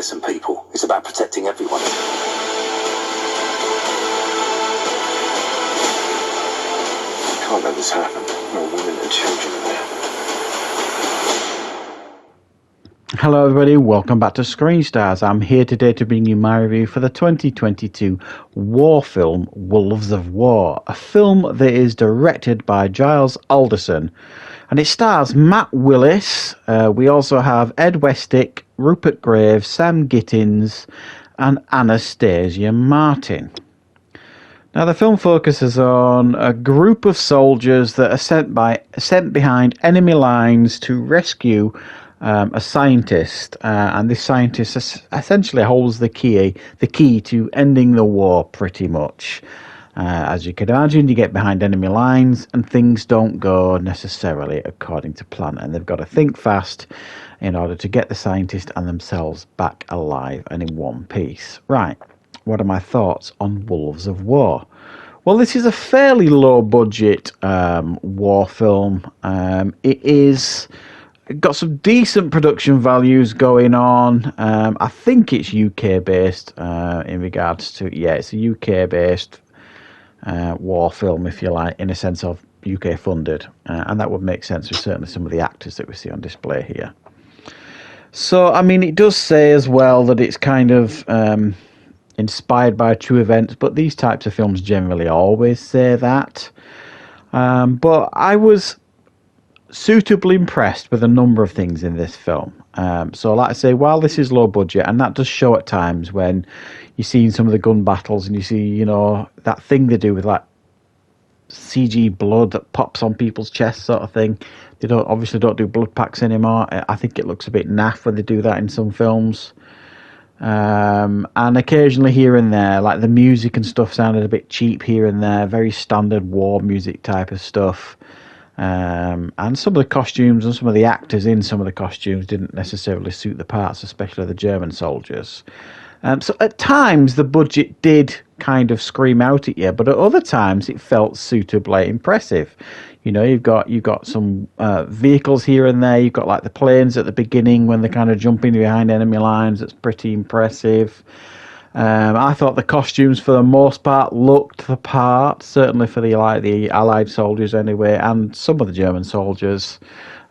innocent people. It's about protecting everyone. I can't let this happen. There are women and children in there. Hello everybody, welcome back to Screenstars. I'm here today to bring you my review for the 2022 war film Wolves of War, a film that is directed by Giles Alderson, and it stars Matt Willis. We also have Ed Westick, Rupert Graves, Sam Gittins and Anastasia Martin. Now the film focuses on a group of soldiers that are sent behind enemy lines to rescue a scientist, and this scientist essentially holds the key to ending the war, pretty much. As you can imagine, you get behind enemy lines and things don't go necessarily according to plan, and they've got to think fast in order to get the scientist and themselves back alive and in one piece. Right, what are my thoughts on Wolves of War? Well, this is a fairly low budget war film. It got some decent production values going on. I think it's UK based in regards to, it's a UK based war film, if you like, in a sense of UK funded, and that would make sense with certainly some of the actors that we see on display here. So I mean, it does say as well that it's kind of inspired by true events, but these types of films generally always say that. But I was suitably impressed with a number of things in this film. So like I say, while this is low budget, and that does show at times when you see some of the gun battles and you see, you know, that thing they do with like CG blood that pops on people's chests sort of thing. They obviously don't do blood packs anymore. I think it looks a bit naff when they do that in some films. And occasionally here and there, like the music and stuff sounded a bit cheap here and there, very standard war music type of stuff. And some of the costumes and some of the actors in some of the costumes didn't necessarily suit the parts, especially the German soldiers. So at times the budget did kind of scream out at you, but at other times it felt suitably impressive. You know, you've got some vehicles here and there. You've got like the planes at the beginning when they're kind of jumping behind enemy lines. That's pretty impressive. I thought the costumes for the most part looked the part, certainly for the Allied soldiers anyway, and some of the German soldiers,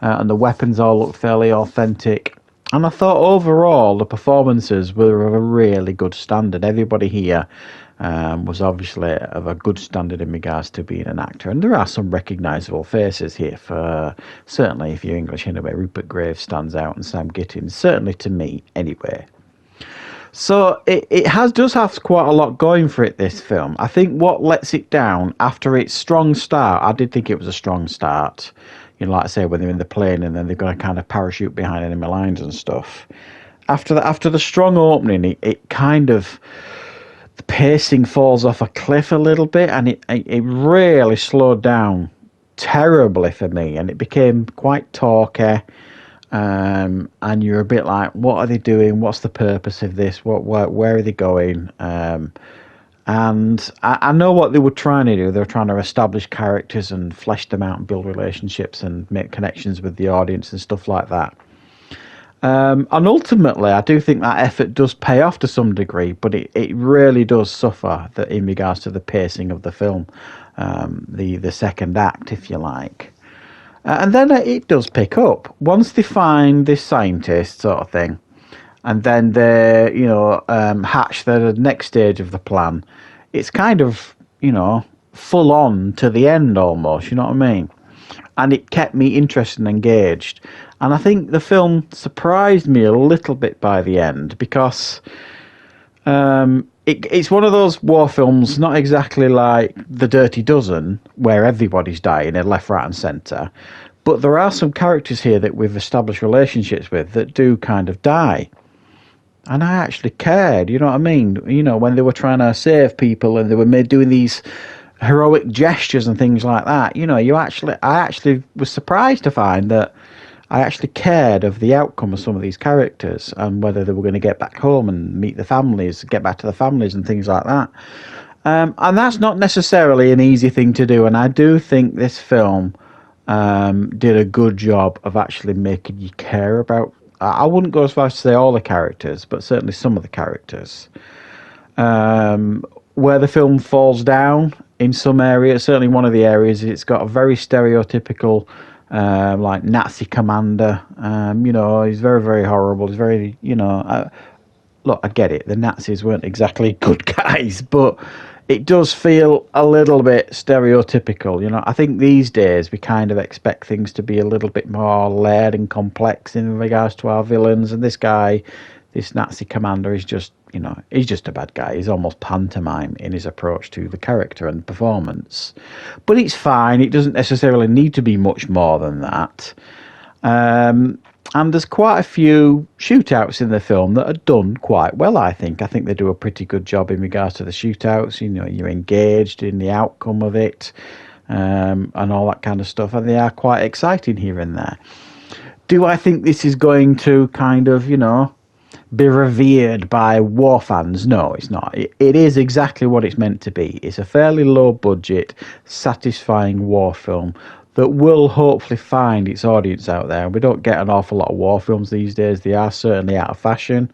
and the weapons all looked fairly authentic. And I thought overall the performances were of a really good standard. Everybody here was obviously of a good standard in regards to being an actor, and there are some recognisable faces here. For certainly, if you're English anyway, Rupert Graves stands out, and Sam Gittins, certainly to me anyway. So it does have quite a lot going for it, this film. I think what lets it down after its strong start, I did think it was a strong start. You know, like I say, when they're in the plane and then they're going to kind of parachute behind enemy lines and stuff. After the strong opening, it kind of, the pacing falls off a cliff a little bit, and it really slowed down terribly for me, and it became quite talky. And you're a bit like, what are they doing? What's the purpose of this? Where are they going? And I know what they were trying to do. They were trying to establish characters and flesh them out and build relationships and make connections with the audience and stuff like that. And ultimately, I do think that effort does pay off to some degree, but it really does suffer in regards to the pacing of the film, the second act, if you like. And then it does pick up once they find this scientist sort of thing, and then they, hatch the next stage of the plan. It's kind of, full on to the end almost. You know what I mean? And it kept me interested and engaged. And I think the film surprised me a little bit by the end because it's one of those war films, not exactly like The Dirty Dozen, where everybody's dying in left, right and centre. But there are some characters here that we've established relationships with that do kind of die. And I actually cared, you know what I mean? You know, when they were trying to save people and they were doing these heroic gestures and things like that, I actually was surprised to find that I actually cared of the outcome of some of these characters and whether they were going to get back home and meet the families, get back to the families and things like that. And that's not necessarily an easy thing to do. And I do think this film did a good job of actually making you care about I wouldn't go as far as to say all the characters, but certainly some of the characters. Where the film falls down in some areas, certainly one of the areas, it's got a very stereotypical like Nazi commander. He's very, very horrible. He's very, look, I get it. The Nazis weren't exactly good guys, but it does feel a little bit stereotypical. I think these days we kind of expect things to be a little bit more layered and complex in regards to our villains. And this Nazi commander is just, he's just a bad guy. He's almost pantomime in his approach to the character and performance. But it's fine. It doesn't necessarily need to be much more than that. And there's quite a few shootouts in the film that are done quite well, I think. I think they do a pretty good job in regards to the shootouts. You're engaged in the outcome of it, and all that kind of stuff. And they are quite exciting here and there. Do I think this is going to kind of, be revered by war fans? No, it's not. It is exactly what it's meant to be. It's a fairly low budget, satisfying war film that will hopefully find its audience out there. We don't get an awful lot of war films these days. They are certainly out of fashion.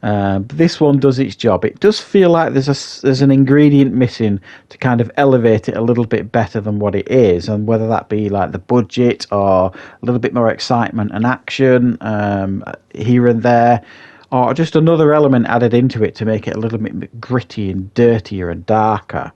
But this one does its job. It does feel like there's an ingredient missing to kind of elevate it a little bit better than what it is, and whether that be like the budget or a little bit more excitement and action here and there, or just another element added into it to make it a little bit gritty and dirtier and darker.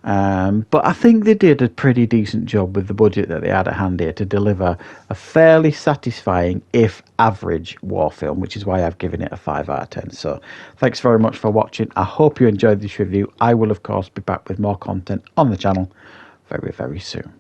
But I think they did a pretty decent job with the budget that they had at hand here to deliver a fairly satisfying, if average, war film, which is why I've given it a 5 out of 10. So thanks very much for watching. I hope you enjoyed this review. I will, of course, be back with more content on the channel very, very soon.